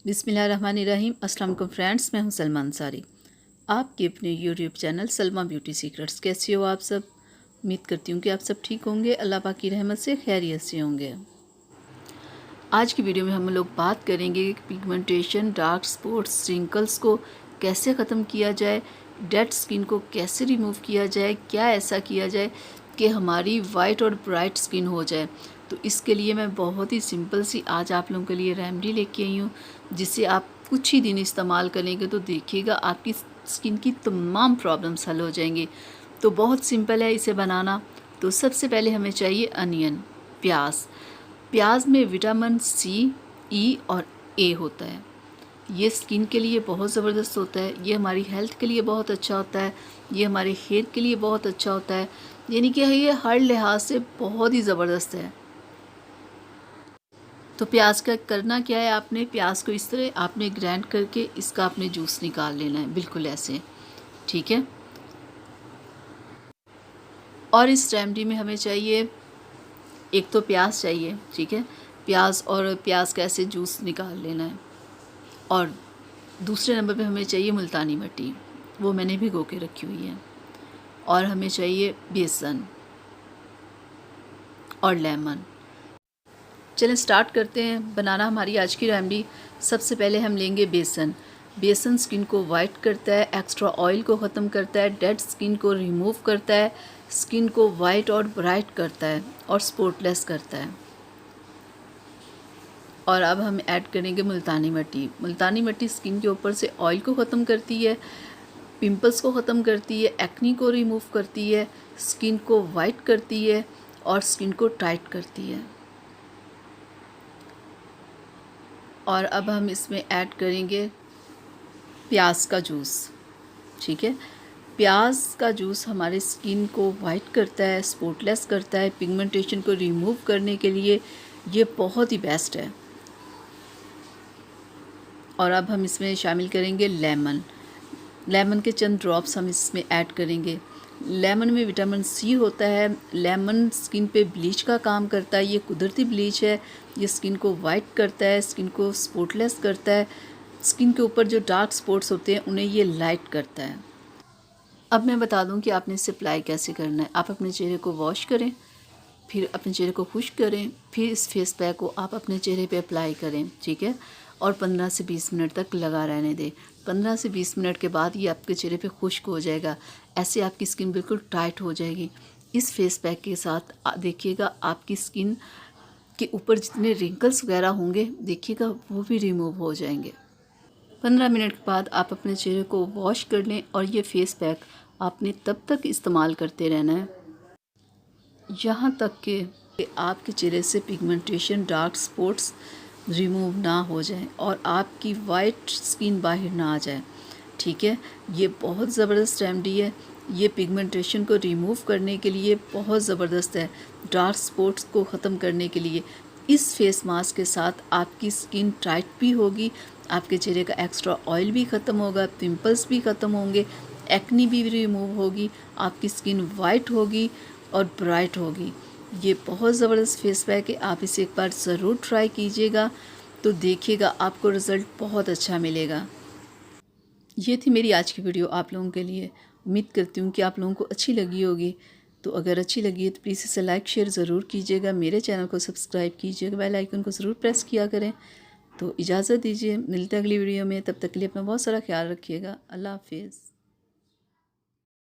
बिस्मिल्लाहिर्रहमानिर्रहीम। अस्सलाम वालेकुम फ्रेंड्स, मैं हूं सलमा अंसारी, आपके अपने YouTube channel Salma beauty secrets. कैसे हो आप सब? उम्मीद करती हूँ कि आप सब ठीक होंगे, अल्लाह पाक की रहमत से खैरियत से होंगे। आज की वीडियो में हम लोग बात करेंगे कि पिगमेंटेशन, डार्क स्पॉट्स, रिंकल्स को कैसे ख़त्म किया जाए, डेड स्किन को कैसे रिमूव किया जाए, क्या ऐसा किया जाए कि हमारी वाइट और ब्राइट स्किन हो जाए। तो इसके लिए मैं बहुत ही सिंपल सी आज आप लोगों के लिए रेमेडी लेके आई हूँ, जिसे आप कुछ ही दिन इस्तेमाल करेंगे तो देखिएगा आपकी स्किन की तमाम प्रॉब्लम्स हल हो जाएंगी। तो बहुत सिंपल है इसे बनाना। तो सबसे पहले हमें चाहिए अनियन, प्याज। प्याज में विटामिन सी, ई और ए होता है। ये स्किन के लिए बहुत ज़बरदस्त होता है, ये हमारी हेल्थ के लिए बहुत अच्छा होता है, ये हमारे हेयर के लिए बहुत अच्छा होता है, यानी कि ये हर लिहाज से बहुत ही ज़बरदस्त है। तो प्याज का करना क्या है, आपने प्याज को इस तरह आपने ग्राइंड करके इसका आपने जूस निकाल लेना है, बिल्कुल ऐसे, ठीक है। और इस रेमेडी में हमें चाहिए, एक तो प्याज चाहिए, ठीक है, प्याज और प्याज का ऐसे जूस निकाल लेना है। और दूसरे नंबर पे हमें चाहिए मुल्तानी मिट्टी, वो मैंने भिगो के रखी हुई है। और हमें चाहिए बेसन और लेमन। चलें स्टार्ट करते हैं बनाना हमारी आज की रेमेडी। सबसे पहले हम लेंगे बेसन। बेसन स्किन को वाइट करता है, एक्स्ट्रा ऑयल को ख़त्म करता है, डेड स्किन को रिमूव करता है, स्किन को वाइट और ब्राइट करता है और स्पॉटलेस करता है। और अब हम ऐड करेंगे मुल्तानी मिट्टी। मुल्तानी मिट्टी स्किन के ऊपर से ऑयल को ख़त्म करती है, पिंपल्स को ख़त्म करती है, एक्नी को रिमूव करती है, स्किन को वाइट करती है और स्किन को टाइट करती है। और अब हम इसमें ऐड करेंगे प्याज का जूस, ठीक है। प्याज का जूस हमारे स्किन को वाइट करता है, स्पॉटलेस करता है, पिगमेंटेशन को रिमूव करने के लिए ये बहुत ही बेस्ट है। और अब हम इसमें शामिल करेंगे लेमन। लेमन के चंद ड्रॉप्स हम इसमें ऐड करेंगे। लेमन में विटामिन सी होता है, लेमन स्किन पे ब्लीच का काम करता है, ये कुदरती ब्लीच है, ये स्किन को वाइट करता है, स्किन को स्पॉटलेस करता है, स्किन के ऊपर जो डार्क स्पॉट्स होते हैं उन्हें ये लाइट करता है। अब मैं बता दूं कि आपने इसे अप्लाई कैसे करना है। आप अपने चेहरे को वॉश करें, फिर अपने चेहरे को खुश्क करें, फिर इस फेस पैक को आप अपने चेहरे पे अप्लाई करें, ठीक है। और 15 से 20 मिनट तक लगा रहने दें। 15 से 20 मिनट के बाद ये आपके चेहरे पे खुश्क हो जाएगा, ऐसे आपकी स्किन बिल्कुल टाइट हो जाएगी। इस फेस पैक के साथ देखिएगा आपकी स्किन के ऊपर जितने रिंकल्स वगैरह होंगे देखिएगा वो भी रिमूव हो जाएंगे। 15 मिनट के बाद आप अपने चेहरे को वॉश कर लें और ये फेस पैक आपने तब तक इस्तेमाल करते रहना है यहाँ तक कि आपके चेहरे से पिगमेंटेशन, डार्क स्पॉट्स रिमूव ना हो जाए और आपकी वाइट स्किन बाहर ना आ जाए, ठीक है। ये बहुत ज़बरदस्त रेमेडी है, ये पिगमेंटेशन को रिमूव करने के लिए बहुत ज़बरदस्त है, डार्क स्पॉट्स को ख़त्म करने के लिए। इस फेस मास्क के साथ आपकी स्किन टाइट भी होगी, आपके चेहरे का एक्स्ट्रा ऑयल भी ख़त्म होगा, पिंपल्स भी ख़त्म होंगे, एक्नी भी रिमूव होगी, आपकी स्किन वाइट होगी और ब्राइट होगी। ये बहुत ज़बरदस्त फेस पैक है, आप इसे एक बार ज़रूर ट्राई कीजिएगा, तो देखिएगा आपको रिज़ल्ट बहुत अच्छा मिलेगा। ये थी मेरी आज की वीडियो आप लोगों के लिए। उम्मीद करती हूँ कि आप लोगों को अच्छी लगी होगी। तो अगर अच्छी लगी है तो प्लीज़ इसे लाइक शेयर ज़रूर कीजिएगा, मेरे चैनल को सब्सक्राइब कीजिएगा, बेल आइकन को ज़रूर प्रेस किया करें। तो इजाज़त दीजिए, मिलते हैं अगली वीडियो में, तब तक के लिए अपना बहुत सारा ख्याल रखिएगा। अल्लाह हाफिज़।